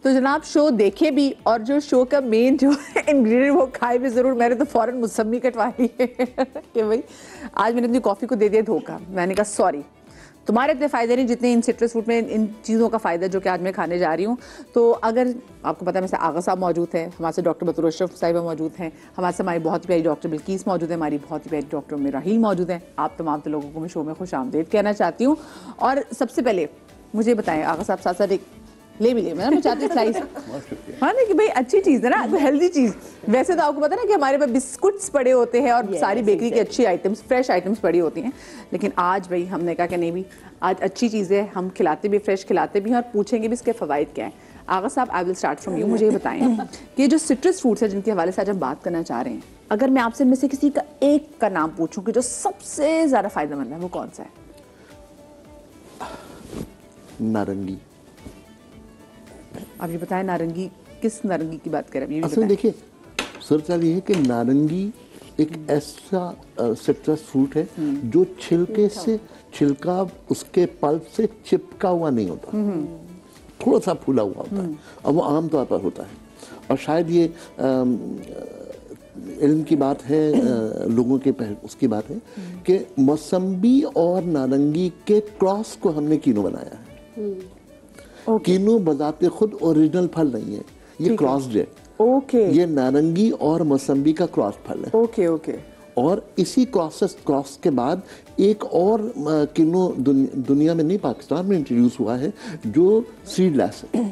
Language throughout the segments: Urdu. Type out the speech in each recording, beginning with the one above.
تو جناب شو دیکھے بھی اور جو شو کا مین جو انگریڈینٹ وہ کھائے بھی ضرور. میں نے تو فوراً موسمی کٹوا لی ہے کہ بھائی آج میں نے اپنی کافی کو دے دیا دھوکہ. میں نے کہا سوری, تمہارے اتنے فائدے نہیں جتنے ان سٹرس فروٹ میں ان چیزوں کا فائدہ جو کہ آج میں کھانے جا رہی ہوں. تو اگر آپ کو پتہ ہے میں سے آغا صاحب موجود ہیں, ہمارے سے ڈاکٹر بطور اشرف صاحبہ موجود ہیں, ہمارے سے ہماری بہت ہی پیاری ڈاکٹر بلقیس موجود ہیں, ہماری بہت ہی پیاری ڈاکٹر راحیل موجود ہیں. آپ تمام لوگوں کو میں شو میں خوش آمدید کہنا چاہتی ہوں. اور سب سے پہلے مجھے بتائیں آغا صاحب ساتھ ساتھ ایک لے بھی لے میں چاہتی سلائس ہاں نا کہ بھائی اچھی چیز ہے نا, ہیلدی چیز. ویسے تو آپ کو پتا نا کہ ہمارے پاس بسکٹس پڑے ہوتے ہیں اور ساری بیکری کی اچھی آئٹمس فریش آئٹمس پڑی ہوتی ہیں, لیکن آج بھائی ہم نے کہا کہ نہیں بھی آج اچھی چیزیں ہم کھلاتے بھی فریش کھلاتے بھی ہیں اور پوچھیں گے بھی اس کے فوائد کیا ہیں. آغا صاحب آئی ول اسٹارٹ فرام یو, مجھے یہ بتائیں کہ جو سٹرس فروٹس ہیں جن کے حوالے سے آج ہم بات کرنا چاہ رہے ہیں, اگر میں آپ سے ان میں سے کسی کا ایک کا نام پوچھوں کہ جو سب سے زیادہ فائدہ مند ہے وہ کون سا ہے؟ نارنگی. آپ یہ بتائیں نارنگی کس نارنگی کی بات کریں؟ اصل دیکھیں سر یہ ہے کہ نارنگی ایک ایسا سٹرس فروٹ ہے جو چھلکے سے چھلکا اس کے پلپ سے چپکا ہوا نہیں ہوتا, تھوڑا سا پھولا ہوا ہوتا ہے, اور وہ عام طور پر ہوتا ہے. اور شاید یہ علم کی بات ہے, لوگوں کے اس کی بات ہے کہ موسمبی اور نارنگی کے کراس کو ہم نے کینو بنایا ہے. کینو بذات خود اوریجنل پھل نہیں ہے, یہ کراسڈ ہے. یہ نارنگی اور موسمبی کا کراس پھل ہے. اور اسی کراس کے بعد ایک اور کینو دنیا میں نہیں پاکستان میں انٹروڈیوس ہوا ہے جو سیڈ لیس ہے.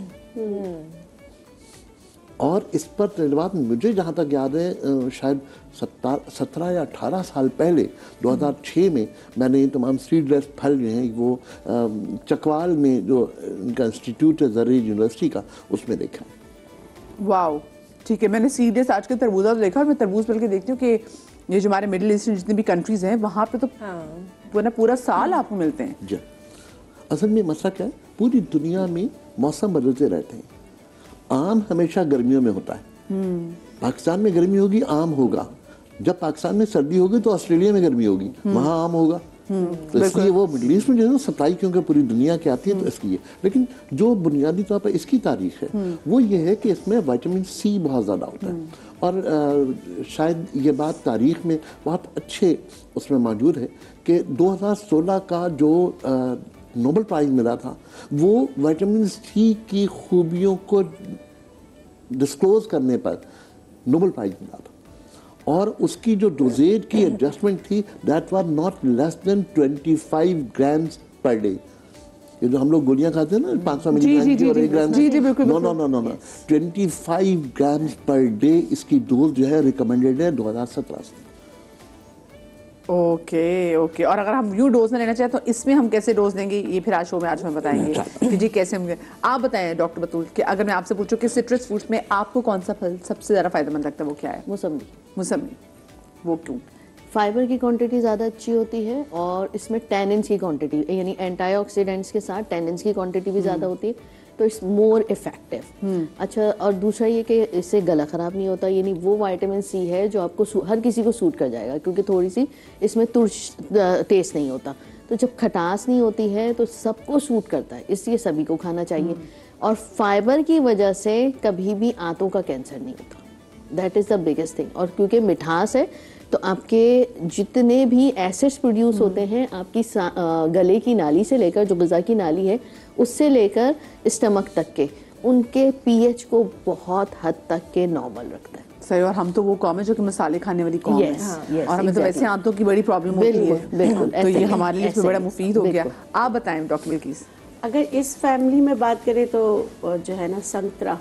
اور اس پر تجربات مجھے جہاں تک یاد ہے شاید 17 یا 18 سال پہلے 2006 میں نے یہ تمام سیڈ لیس پھل جو ہیں وہ چکوال میں جو ان کا انسٹیٹیوٹ ہے زرعی یونیورسٹی کا, اس میں دیکھا. واو, ٹھیک ہے. میں نے سیڈ لیس آج کل تربوزہ دیکھا, اور میں تربوز پل کے دیکھتی ہوں کہ یہ جو ہمارے مڈل ایسٹ جتنی بھی کنٹریز ہیں وہاں پہ تو پورا سال آپ کو ملتے ہیں. جی اصل میں مسئلہ کیا ہے, پوری دنیا میں موسم بدلتے رہتے ہیں. آم ہمیشہ گرمیوں میں ہوتا ہے, پاکستان میں گرمی ہوگی آم ہوگا. جب پاکستان میں سردی ہوگی تو آسٹریلیا میں گرمی ہوگی, وہاں آم ہوگا. تو اس لیے وہ مڈل ایسٹ میں جو ہے نا سپلائی کیونکہ پوری دنیا کی آتی ہے تو اس لیے. لیکن جو بنیادی طور پر اس کی تاریخ ہے وہ یہ ہے کہ اس میں وائٹامن سی بہت زیادہ ہوتا ہے. اور شاید یہ بات تاریخ میں بہت اچھے اس میں موجود ہے کہ 2016 کا جو نوبل پرائز ملا تھا وہ وائٹامن سی کی خوبیوں کو ڈسکلوز کرنے پر نوبل پرائز ملا تھا. اور اس کی جو ڈوزیج کی ایڈجسٹمنٹ تھی that was not less than 25 grams per day. یہ جو ہم لوگ گولیاں کھاتے ہیں نا 500 ملی گرام کی اور 1 گرام, نو 25 گرامز پر ڈے اس کی ڈوز جو ہے ریکمینڈیڈ ہے 2017 سے. اوکے. اور اگر ہم یوں ڈوز نہ لینا چاہیں تو اس میں ہم کیسے ڈوز دیں گے, یہ پھر آج شو میں آج ہمیں بتائیں گے کہ جی کیسے ہم. آپ بتائیں ڈاکٹر بطول کہ اگر میں آپ سے پوچھوں کہ سٹرس فروٹس میں آپ کو کون سا پھل سب سے زیادہ فائدہ مند لگتا ہے, وہ کیا ہے؟ موسمی. وہ کیوں؟ فائبر کی کوانٹٹی زیادہ اچھی ہوتی ہے اور اس میں ٹیننس کی کوانٹٹی یعنی اینٹی آکسیڈنٹس کے ساتھ ٹیننس کی کوانٹٹی بھی زیادہ ہوتی ہے, تو اٹس مور افیکٹو. اچھا, اور دوسرا یہ کہ اس سے گلا خراب نہیں ہوتا, یعنی وہ وائٹامن سی ہے جو آپ کو ہر کسی کو سوٹ کر جائے گا کیونکہ تھوڑی سی اس میں ترش ٹیسٹ نہیں ہوتا. تو جب کھٹاس نہیں ہوتی ہے تو سب کو سوٹ کرتا ہے, اس لیے سبھی کو کھانا چاہیے. اور فائبر کی وجہ سے کبھی بھی آنتوں کا کینسر نہیں ہوتا, that is the biggest thing. اور کیونکہ مٹھاس ہے تو آپ کے جتنے بھی ایسڈس پروڈیوس ہوتے ہیں آپ کی گلے کی نالی سے لے کر جو غذا کی نالی ہے اس سے لے کر اسٹمک تک کے ان کے پی ایچ کو بہت حد تک کے نارمل رکھتا ہے. صحیح. اور ہم تو وہ قوم ہے جو کہ مسالے کھانے والی قوم ہے, اور ہمیں تو ویسے آنتوں کی بڑی پرابلم ہوتی ہے, تو یہ ہمارے لیے بڑا مفید ہو گیا. آپ بتائیں ڈاکٹر بلقیس. اگر اس فیملی میں بات کریں تو جو ہے نا سنترا,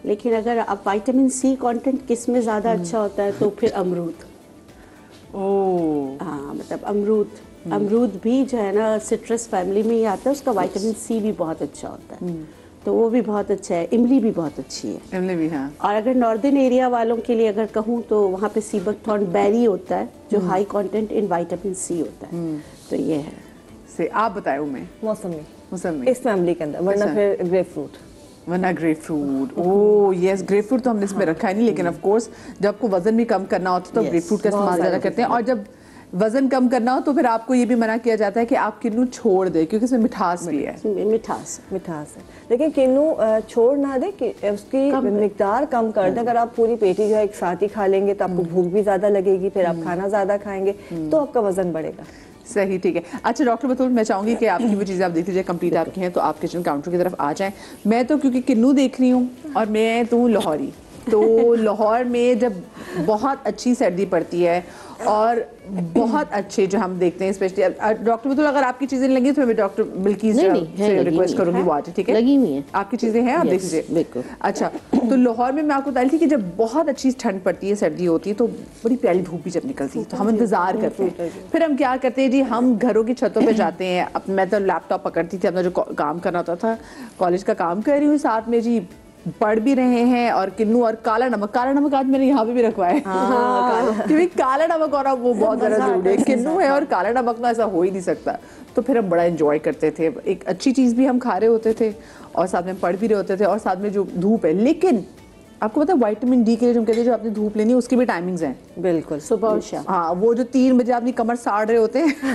لیکن اگر آپ وائٹامن سی کانٹینٹ کس میں زیادہ اچھا ہوتا ہے تو پھر امرود. ہاں مطلب امرود بھی جو ہے نا سٹرس فیملی میں ہی آتا ہے, اس کا وائٹامن سی بھی بہت اچھا ہوتا ہے, تو وہ بھی بہت اچھا ہے. املی بھی بہت اچھی ہے, املی بھی. ہاں. اور اگر ناردرن ایریا والوں کے لیے اگر کہوں تو وہاں پہ سیبک تھارن بیری ہوتا ہے جو high content in vitamin C ہوتا ہے, تو یہ ہے. آپ بتائیں میں موسمی اس فیملی کے اندر, ورنہ پھر گریپ فروٹ. اوہ یس, گریپ فروٹ تو ہم نے اس میں رکھا ہے نہیں, لیکن آف کورس جب کو وزن بھی کم کرنا ہوتا ہے تو گریپ فروٹ کا استعمال زیادہ کرتے ہیں. اور جب وزن کم کرنا ہو تو پھر آپ کو یہ بھی منع کیا جاتا ہے کہ آپ کنو چھوڑ دیں کیونکہ اس میں مٹھاس بھی ہے. مٹھاس ہے لیکن کنو چھوڑ نہ دے کہ اس کی مقدار کم کر دیں. اگر آپ پوری پیٹی جو ہے ایک ساتھ ہی کھا لیں گے تو آپ کو بھوک بھی زیادہ لگے گی, پھر آپ کھانا زیادہ کھائیں گے تو آپ کا وزن بڑھے گا. صحیح, ٹھیک ہے. اچھا ڈاکٹر بطول, میں چاہوں گی کہ آپ کی وہ چیزیں آپ دیکھ لیجیے کمپلیٹ آپ کی ہیں تو آپ کچن کاؤنٹر کی طرف آ جائیں. میں تو کیونکہ کنو دیکھ رہی ہوں اور میں تو لاہوری, تو لاہور میں جب بہت اچھی سردی پڑتی ہے اور بہت اچھے جو ہم دیکھتے ہیں اسپیشلی ڈاکٹر بطول اگر آپ کی چیزیں لگی تو میں ڈاکٹر بلکیز سے ریکویسٹ کروں گی وہ آج, ٹھیک ہے, لگی ہوئی ہیں آپ کی چیزیں ہیں, آپ دیکھ لیجیے. اچھا, تو لاہور میں آپ کو بتا رہی تھی کہ جب بہت اچھی ٹھنڈ پڑتی ہے, سردی ہوتی ہے تو بڑی پیاری دھوپ بھی جب نکلتی ہے تو ہم انتظار کرتے ہیں. پھر ہم کیا کرتے ہیں جی, ہم گھروں کی چھتوں پہ جاتے ہیں. میں تو لیپ ٹاپ پکڑتی تھی, اپنا جو کام کرنا ہوتا تھا, کالج کا کام کر رہی ہوں, ساتھ میں جی پڑھ بھی رہے ہیں اور کنو اور کالا نمک آج میں نے یہاں پہ بھی رکھوایا ہے کیونکہ کالا نمک اور وہ بہت زیادہ ضروری ہے. کنو ہے اور کالا نمک میں ایسا ہو ہی نہیں سکتا. تو پھر ہم بڑا انجوائے کرتے تھے, ایک اچھی چیز بھی ہم کھا رہے ہوتے تھے اور ساتھ میں پڑھ بھی رہے ہوتے تھے اور ساتھ میں جو دھوپ ہے. لیکن آپ کو پتا ہے وائٹامن ڈی کے لیے جو ہم کہتے ہیں جو آپ نے دھوپ لینی ہے اس کی بھی ٹائمنگز ہیں. بالکل, صبح اور شام. ہاں, وہ جو 3 بجے اپنی کمر ساڑ رہے ہوتے ہیں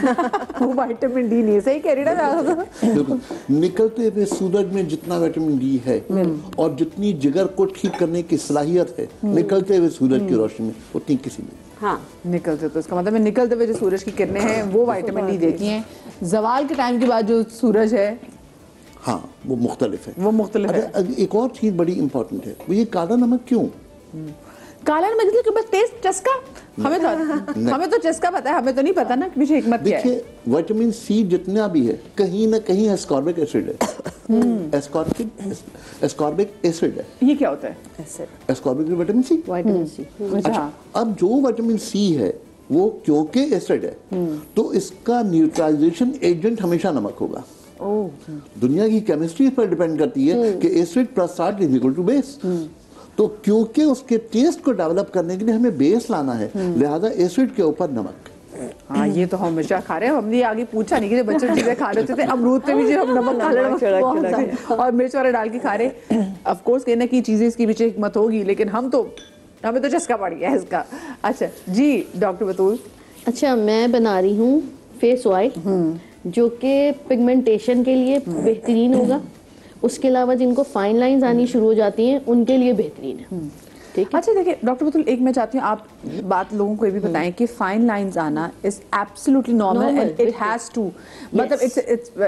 وہ وائٹامن ڈی نہیں ہے. صحیح کہہ رہی نا. بالکل, نکلتے ہوئے سورج میں جتنا وائٹامن ڈی ہے اور جتنی جگر کو ٹھیک کرنے کی صلاحیت ہے نکلتے ہوئے سورج کی روشنی میں, اتنی کسی میں. ہاں, نکلتے تو اس کا مطلب ہے نکلتے ہوئے جو سورج کی کرنیں ہیں وہ وائٹامن ڈی دیتی ہیں. زوال کے ٹائم کے بعد جو سورج ہے ہاں وہ مختلف ہے, وہ مختلف ہے. ایک اور چیز بڑی امپورٹنٹ ہے, وہ یہ کالا نمک کیوں؟ کالا نمک اس لیے کہ بس ٹیسٹ چسکا. ہمیں تو چسکا پتا ہے, ہمیں تو نہیں پتا نا کہ حکمت کیا ہے. دیکھیے وائٹامن سی جتنا بھی ہے کہیں نہ کہیں اسکاربک ایسڈ ہے. اسکاربک ایسڈ ہے. یہ کیا ہوتا ہے؟ اسکاربک وائٹامن سی. اچھا, اب جو وائٹامن سی ہے وہ کیونکہ ایسڈ ہے تو اس کا نیوٹرائزیشن ایجنٹ ہمیشہ نمک ہوگا. دنیا کی کیمسٹری پر ڈیپینڈ کرتی ہے کہ acid plus salt is equal to base. تو کیونکہ اس کے ٹیسٹ کو ڈیولپ کرنے کے لیے ہمیں بیس لانا ہے, لہذا ایسڈ کے اوپر نمک. ہاں, یہ تو ہم ہمیشہ کھا رہے ہیں. ہم نے آگے پوچھا نہیں کہ بچے چیزیں کھا رہے ہوتے تھے, امرود پہ بھی جو ہم نمک کھا رہے اور مرچ والا ڈال کے کھا رہے. آف کورس کہنا کہ چیزیں اس کی پیچھے حکمت ہوگی, لیکن ہمیں تو چسکا پڑ گیا ہے اس کا. اچھا جی ڈاکٹر بطول. اچھا, میں بنا رہی ہوں فیس آئل جو کہ پگمنٹیشن کے لیے بہترین ہوگا. اس کے علاوہ جن کو فائن لائنز آنی شروع ہو جاتی ہیں ان کے لیے بہترین ہے. اچھا دیکھیں ڈاکٹر بطول, ایک میں چاہتی ہوں آپ بات لوگوں کو یہ بھی بتائیں کہ فائن لائنز آنا is absolutely normal and it has to, مطلب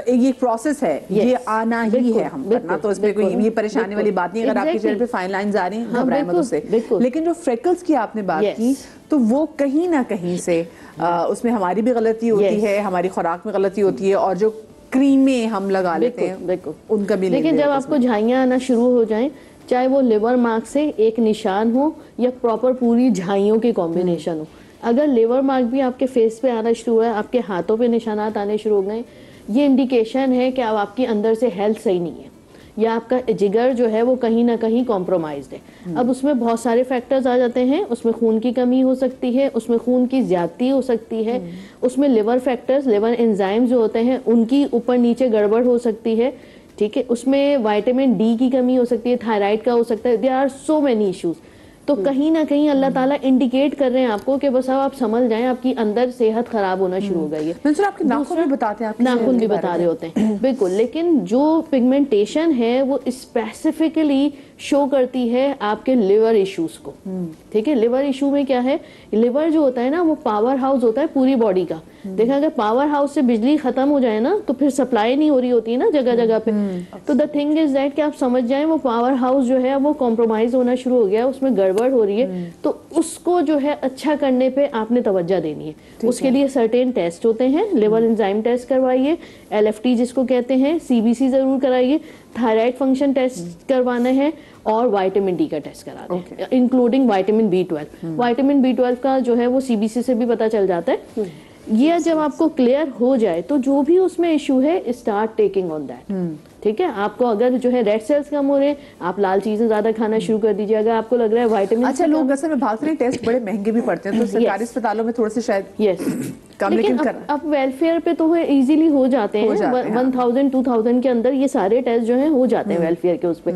یہ پروسیس ہے, یہ آنا ہی ہے ہم کرنا, تو اس میں کوئی یہ پریشانی والی بات نہیں. اگر آپ کی چہرے پہ فائن لائنز آ رہی ہیں گھبرائیں مت اس سے. لیکن جو فریکلز کی آپ نے بات کی تو وہ کہیں نہ کہیں سے اس میں ہماری بھی غلطی ہوتی ہے, ہماری خوراک میں غلطی ہوتی ہے, اور جو کریمیں ہم لگا لیتے ہیں ان کا بھی. لیکن جب آپ کو جھائیاں آنا شروع ہو جائیں, چاہے وہ لیور مارک سے ایک نشان ہو یا پراپر پوری جھائیوں کی کمبینیشن ہو, اگر لیور مارک بھی آپ کے فیس پہ آنا شروع ہوا ہے, آپ کے ہاتھوں پہ نشانات آنے شروع ہو گئے, یہ انڈیکیشن ہے کہ اب آپ کی اندر سے ہیلتھ صحیح نہیں ہے یا آپ کا جگر جو ہے وہ کہیں نہ کہیں کمپرومائزڈ ہے. اب اس میں بہت سارے فیکٹرز آ جاتے ہیں. اس میں خون کی کمی ہو سکتی ہے, اس میں خون کی زیادتی ہو سکتی ہے, اس میں لیور فیکٹرز, لیور انزائم جو ہوتے ہیں ان کی اوپر نیچے گڑبڑ ہو سکتی ہے. ٹھیک ہے, اس میں وائٹامن ڈی کی کمی ہو سکتی ہے, تھائرائڈ کا ہو سکتا ہے. There are so many issues. تو کہیں نہ کہیں اللہ تعالیٰ انڈیکیٹ کر رہے ہیں آپ کو کہ بس اب آپ سمجھ جائیں آپ کی اندر صحت خراب ہونا شروع ہو گئی ہے. آپ کے ناخن بھی بتاتے ہیں, ناخن بھی بتا رہے ہوتے ہیں بالکل. لیکن جو پگمنٹیشن ہے وہ اسپیسیفکلی شو کرتی ہے آپ کے لیور ایشوز کو. ٹھیک ہے, لیور ایشو میں کیا ہے, لیور جو ہوتا ہے نا وہ پاور ہاؤس ہوتا ہے پوری باڈی کا. دیکھا اگر پاور ہاؤس سے بجلی ختم ہو جائے نا تو پھر سپلائی نہیں ہو رہی ہوتی ہے نا جگہ جگہ پہ. تو دا تھنگ از دیٹ کہ آپ سمجھ جائیں وہ پاور ہاؤس جو ہے وہ کمپرومائز ہونا شروع ہو گیا, اس میں گڑبڑ ہو رہی ہے. تو اس کو جو ہے اچھا کرنے پہ آپ نے توجہ دینی ہے. اس کے لیے سرٹین ٹیسٹ ہوتے ہیں, لیور انزائم ٹیسٹ کروائیے, LFT جس کو کہتے ہیں, CBC ضرور کرائیے, تھائرائڈ فنکشن ٹیسٹ کروانا ہے, اور وائٹامن ڈی کا ٹیسٹ کرانا ہے, including vitamin B12. Vitamin B12 کا جو ہے وہ CBC سے بھی پتہ چل جاتا ہے. یہ جب آپ کو کلیئر ہو جائے تو جو بھی اس میں ایشو ہے اسٹارٹ ٹیکنگ آن دیٹ. ٹھیک ہے, آپ کو اگر جو ہے ریڈ سیلز کم ہو رہے ہیں آپ لال چیزیں زیادہ کھانا شروع کر دیجیے. اگر آپ کو لگ رہا ہے وائٹامن, اچھا لوگ اصل میں بھاگتے ہیں, ٹیسٹ بڑے مہنگے بھی پڑتے ہیں تو سرکاری اسپتالوں میں تھوڑے سے شاید کم, لیکن اب ویلفیئر پہ تو ایزیلی ہو جاتے ہیں. 1000 2000 کے اندر یہ سارے ٹیسٹ جو ہیں ہو جاتے ہیں ویلفیئر کے اس پہ.